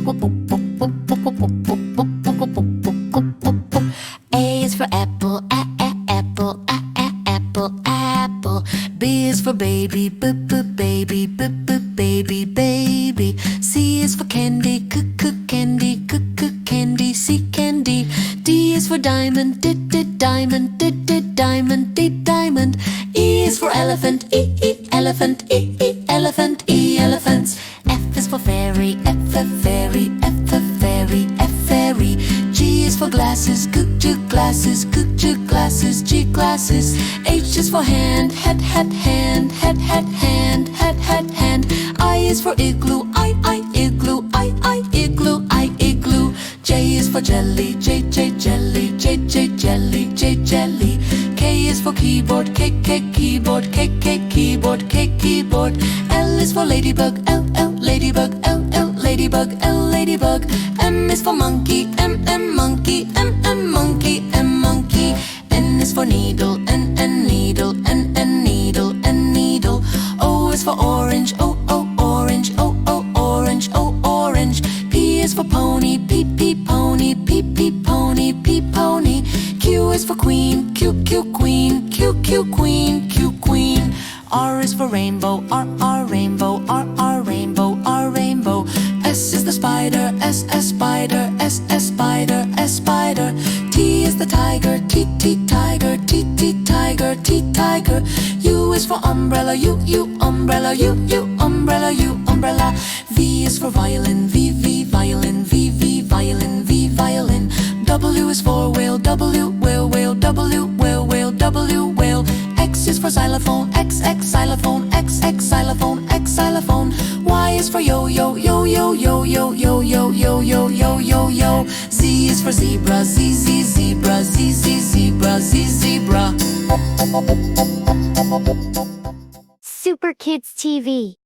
A is for apple, apple, apple, apple. B is for baby, baby, baby, baby. C is for candy, candy, candy, C candy. D is for diamond, diamond, diamond, diamond. E is for elephant, elephant, elephant, elephants. F is for fairy, fairy, fairy, fairy. G is for glasses, glasses, glasses, G glasses. H is for hand, hand, hand, hand. I is for igloo, igloo, igloo, igloo. J is for jelly, jelly, jelly, jelly. K is for keyboard, keyboard, keyboard, keyboard. L is for ladybug, ladybug, ladybug, ladybug. M is for monkey, monkey, monkey, monkey. N is for needle, needle, needle, needle. O is for orange, orange, orange, orange. P is for pony, pony, pony, pony. Q is for queen, queen, queen, queen. R is for rainbow, rainbow, rainbow, rainbow. S is the spider, spider, spider, spider. T is the tiger, tiger, tiger, tiger. U is for umbrella, umbrella, umbrella, umbrella. V is for violin, violin, violin, violin. W is for whale, whale, whale, whale, whale. X is for xylophone, xylophone, xylophone, xylophone. Y is for yo, yo. Z is for zebra, zebra, zebra, zebra. SuperKidsTv.